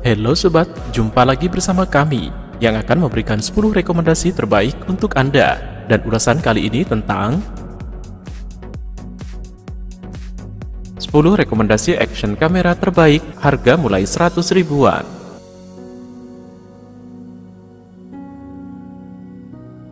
Halo sobat, jumpa lagi bersama kami yang akan memberikan 10 rekomendasi terbaik untuk Anda. Dan ulasan kali ini tentang 10 rekomendasi action kamera terbaik, harga mulai 100 ribuan.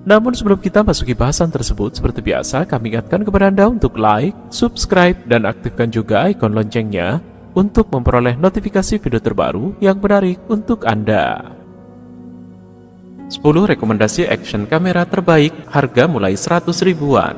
Namun sebelum kita masuki bahasan tersebut, seperti biasa kami ingatkan kepada Anda untuk like, subscribe, dan aktifkan juga ikon loncengnya untuk memperoleh notifikasi video terbaru yang menarik untuk Anda. 10 rekomendasi action kamera terbaik, harga mulai 100 ribuan.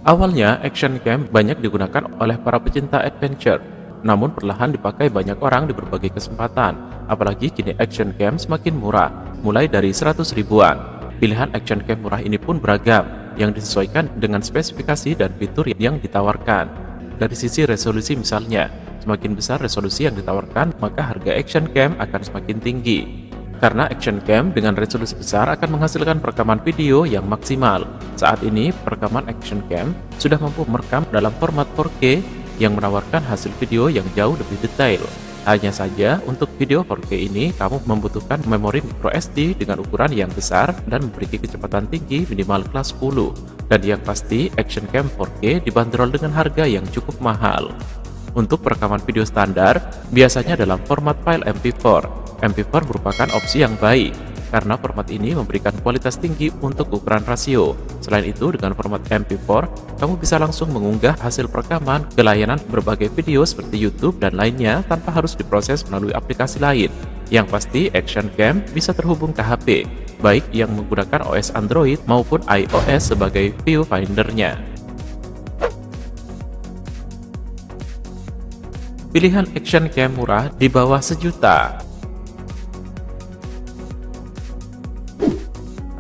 Awalnya, action cam banyak digunakan oleh para pecinta adventure, namun perlahan dipakai banyak orang di berbagai kesempatan. Apalagi kini action cam semakin murah, mulai dari 100 ribuan. Pilihan action cam murah ini pun beragam, yang disesuaikan dengan spesifikasi dan fitur yang ditawarkan. Dari sisi resolusi misalnya, semakin besar resolusi yang ditawarkan, maka harga action cam akan semakin tinggi. Karena action cam dengan resolusi besar akan menghasilkan perekaman video yang maksimal. Saat ini, perekaman action cam sudah mampu merekam dalam format 4K yang menawarkan hasil video yang jauh lebih detail. Hanya saja, untuk video 4K ini, kamu membutuhkan memori microSD dengan ukuran yang besar dan memiliki kecepatan tinggi minimal kelas 10. Dan yang pasti, action cam 4K dibanderol dengan harga yang cukup mahal. Untuk perekaman video standar, biasanya dalam format file MP4. MP4 merupakan opsi yang baik, karena format ini memberikan kualitas tinggi untuk ukuran rasio. Selain itu, dengan format MP4, kamu bisa langsung mengunggah hasil perekaman ke layanan berbagai video seperti YouTube dan lainnya tanpa harus diproses melalui aplikasi lain. Yang pasti, action cam bisa terhubung ke HP, baik yang menggunakan OS Android maupun iOS sebagai viewfindernya. Pilihan action cam murah di bawah sejuta.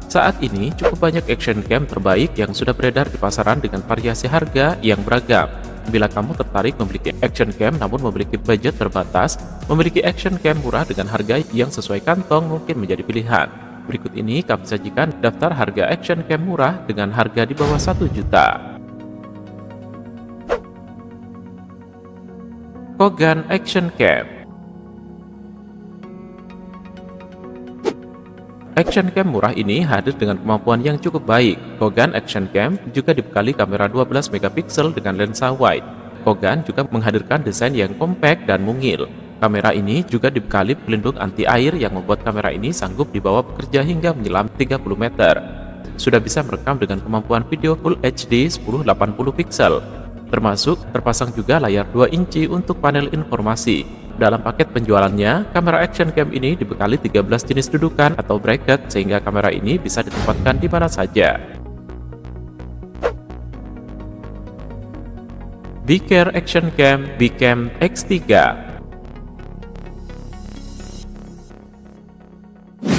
Saat ini cukup banyak action cam terbaik yang sudah beredar di pasaran dengan variasi harga yang beragam. Bila kamu tertarik memiliki action cam namun memiliki budget terbatas, memiliki action cam murah dengan harga yang sesuai kantong mungkin menjadi pilihan. Berikut ini kami sajikan daftar harga action cam murah dengan harga di bawah 1 juta. Kogan Action Cam. Action cam murah ini hadir dengan kemampuan yang cukup baik. Kogan Action Cam juga dibekali kamera 12 megapiksel dengan lensa wide. Kogan juga menghadirkan desain yang kompak dan mungil. Kamera ini juga dibekali pelindung anti air yang membuat kamera ini sanggup dibawa bekerja hingga menyelam 30 meter. Sudah bisa merekam dengan kemampuan video Full HD 1080 piksel. Termasuk terpasang juga layar 2 inci untuk panel informasi. Dalam paket penjualannya, kamera action cam ini dibekali 13 jenis dudukan atau bracket sehingga kamera ini bisa ditempatkan di mana saja. Bcare Action Cam Bcam X3.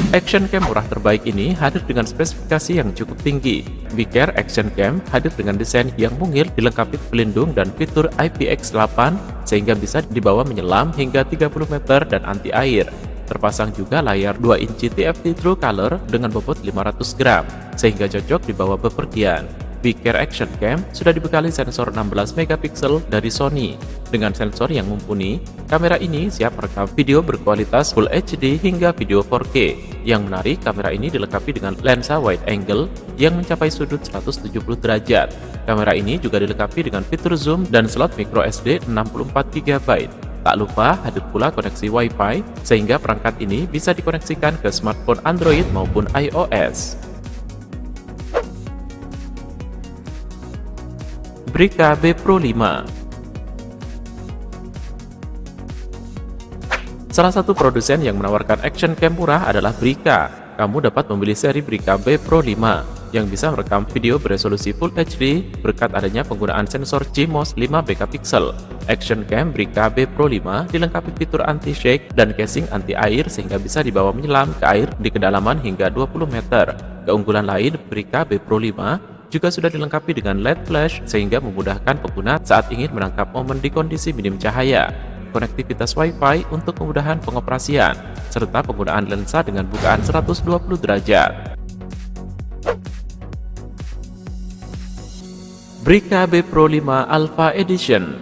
Action cam murah terbaik ini hadir dengan spesifikasi yang cukup tinggi. Bcare Action Cam hadir dengan desain yang mungil, dilengkapi pelindung dan fitur IPX8 sehingga bisa dibawa menyelam hingga 30 meter dan anti air. Terpasang juga layar 2 inci TFT True Color dengan bobot 500 gram sehingga cocok dibawa bepergian. Bcare Action Cam sudah dibekali sensor 16 megapiksel dari Sony. Dengan sensor yang mumpuni, kamera ini siap merekam video berkualitas Full HD hingga video 4K. Yang menarik, kamera ini dilengkapi dengan lensa wide angle yang mencapai sudut 170 derajat. Kamera ini juga dilengkapi dengan fitur zoom dan slot microSD 64GB. Tak lupa hadir pula koneksi Wi-Fi sehingga perangkat ini bisa dikoneksikan ke smartphone Android maupun iOS. Brica B Pro 5. Salah satu produsen yang menawarkan action cam murah adalah Brica. Kamu dapat memilih seri Brica B Pro 5 yang bisa merekam video beresolusi Full HD berkat adanya penggunaan sensor CMOS 5 megapiksel. Action cam Brica B Pro 5 dilengkapi fitur anti-shake dan casing anti-air sehingga bisa dibawa menyelam ke air di kedalaman hingga 20 meter. Keunggulan lain, Brica B Pro 5 juga sudah dilengkapi dengan LED flash sehingga memudahkan pengguna saat ingin menangkap momen di kondisi minim cahaya. Konektivitas Wi-Fi untuk kemudahan pengoperasian, serta penggunaan lensa dengan bukaan 120 derajat. Brica B Pro 5 Alpha Edition.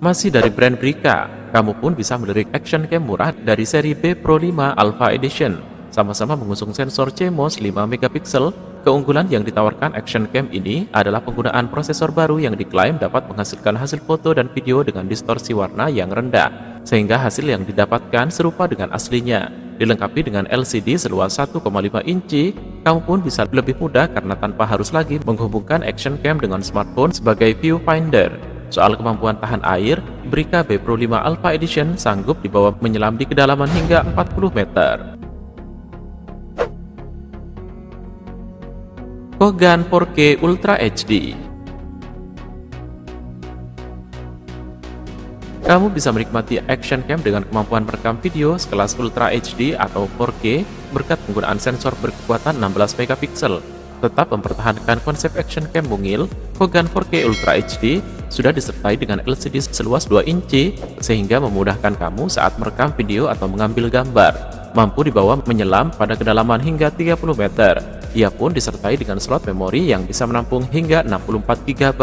Masih dari brand Brica, kamu pun bisa melirik action cam murah dari seri B Pro 5 Alpha Edition. Sama-sama mengusung sensor CMOS 5 megapiksel. Keunggulan yang ditawarkan action cam ini adalah penggunaan prosesor baru yang diklaim dapat menghasilkan hasil foto dan video dengan distorsi warna yang rendah, sehingga hasil yang didapatkan serupa dengan aslinya. Dilengkapi dengan LCD seluas 1,5 inci, kamu pun bisa lebih mudah karena tanpa harus lagi menghubungkan action cam dengan smartphone sebagai viewfinder. Soal kemampuan tahan air, Brica B Pro 5 Alpha Edition sanggup dibawa menyelam di kedalaman hingga 40 meter. Kogan 4K Ultra HD. Kamu bisa menikmati action cam dengan kemampuan merekam video sekelas Ultra HD atau 4K berkat penggunaan sensor berkekuatan 16 megapiksel. Tetap mempertahankan konsep action cam mungil, Kogan 4K Ultra HD sudah disertai dengan LCD seluas 2 inci sehingga memudahkan kamu saat merekam video atau mengambil gambar. Mampu dibawa menyelam pada kedalaman hingga 30 meter. Ia pun disertai dengan slot memori yang bisa menampung hingga 64 GB.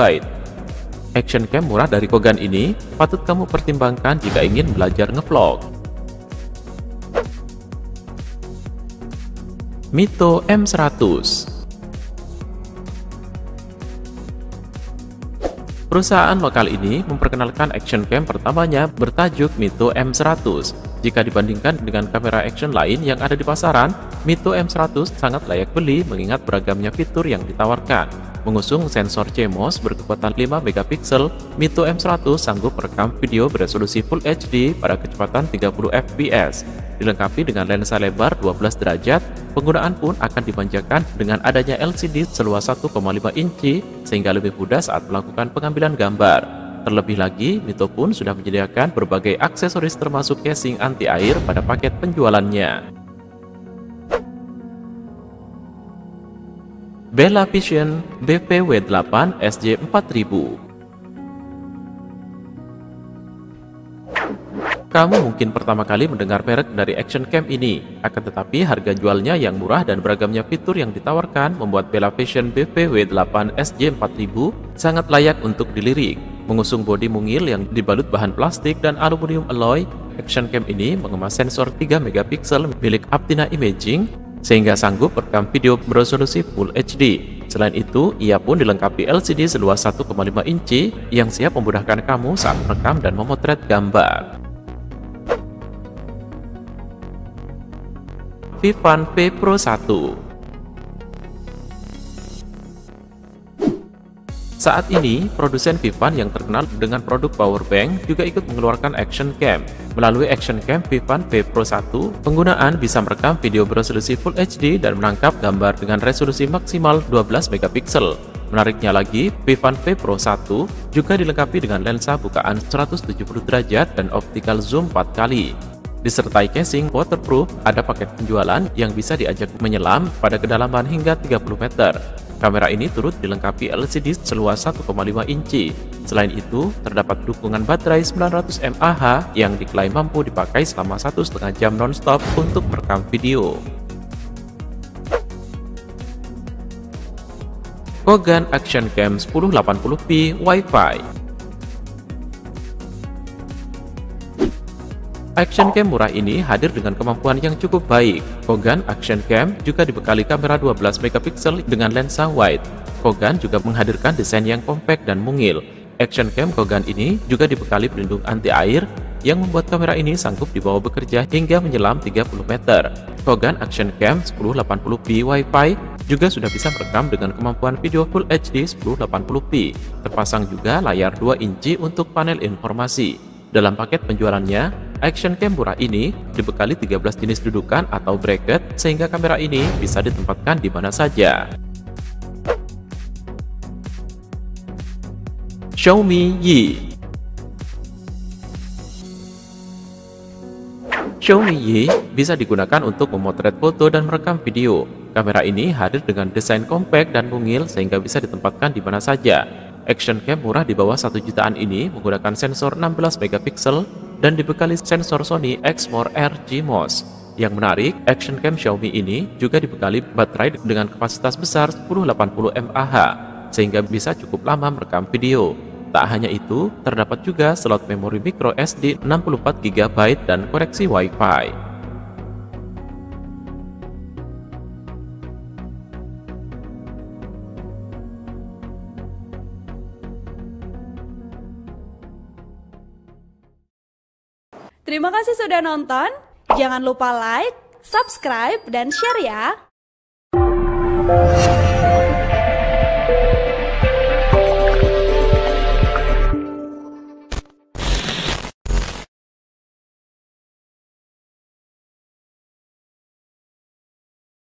Action cam murah dari Kogan ini patut kamu pertimbangkan jika ingin belajar ngevlog. Mito M100. Perusahaan lokal ini memperkenalkan action cam pertamanya bertajuk Mito M100. Jika dibandingkan dengan kamera action lain yang ada di pasaran, Mito M100 sangat layak beli mengingat beragamnya fitur yang ditawarkan. Mengusung sensor CMOS berkekuatan 5 megapiksel, Mito M100 sanggup merekam video beresolusi Full HD pada kecepatan 30 fps. Dilengkapi dengan lensa lebar 12 derajat, penggunaan pun akan dimanjakan dengan adanya LCD seluas 1,5 inci sehingga lebih mudah saat melakukan pengambilan gambar. Terlebih lagi, Mito pun sudah menyediakan berbagai aksesoris termasuk casing anti air pada paket penjualannya. Bellavision BPW8 SJ4000. Kamu mungkin pertama kali mendengar merek dari action cam ini, akan tetapi harga jualnya yang murah dan beragamnya fitur yang ditawarkan membuat Bellavision BPW8 SJ4000 sangat layak untuk dilirik. Mengusung bodi mungil yang dibalut bahan plastik dan aluminium alloy, action cam ini mengemas sensor 3 megapiksel milik Aptina Imaging sehingga sanggup merekam video beresolusi Full HD. Selain itu, ia pun dilengkapi LCD seluas 1,5 inci yang siap memudahkan kamu saat merekam dan memotret gambar. Vivan V Pro 1. Saat ini, produsen Vivan yang terkenal dengan produk powerbank juga ikut mengeluarkan action cam. Melalui action cam Vivan V Pro 1, penggunaan bisa merekam video beresolusi Full HD dan menangkap gambar dengan resolusi maksimal 12 megapiksel. Menariknya lagi, Vivan V Pro 1 juga dilengkapi dengan lensa bukaan 170 derajat dan optical zoom 4 kali. Disertai casing waterproof, ada paket penjualan yang bisa diajak menyelam pada kedalaman hingga 30 meter. Kamera ini turut dilengkapi LCD seluas 1,5 inci. Selain itu, terdapat dukungan baterai 900 mAh yang diklaim mampu dipakai selama 1,5 jam non-stop untuk merekam video. Kogan Action Cam 1080p Wi-Fi. Action cam murah ini hadir dengan kemampuan yang cukup baik. Kogan Action Cam juga dibekali kamera 12 megapiksel dengan lensa wide. Kogan juga menghadirkan desain yang kompak dan mungil. Action cam Kogan ini juga dibekali pelindung anti air yang membuat kamera ini sanggup dibawa bekerja hingga menyelam 30 meter. Kogan Action Cam 1080p Wi-Fi juga sudah bisa merekam dengan kemampuan video Full HD 1080p. Terpasang juga layar 2 inci untuk panel informasi. Dalam paket penjualannya, action cam murah ini dibekali 13 jenis dudukan atau bracket sehingga kamera ini bisa ditempatkan di mana saja. Xiaomi Yi. Xiaomi Yi bisa digunakan untuk memotret foto dan merekam video. Kamera ini hadir dengan desain kompak dan mungil sehingga bisa ditempatkan di mana saja. Action cam murah di bawah 1 jutaan ini menggunakan sensor 16 megapiksel dan dibekali sensor Sony Exmor R GMOS. Yang menarik, action cam Xiaomi ini juga dibekali baterai dengan kapasitas besar 1080 mAh sehingga bisa cukup lama merekam video. Tak hanya itu, terdapat juga slot memori micro SD 64 GB dan koneksi Wi-Fi. Terima kasih sudah nonton. Jangan lupa like, subscribe, dan share ya.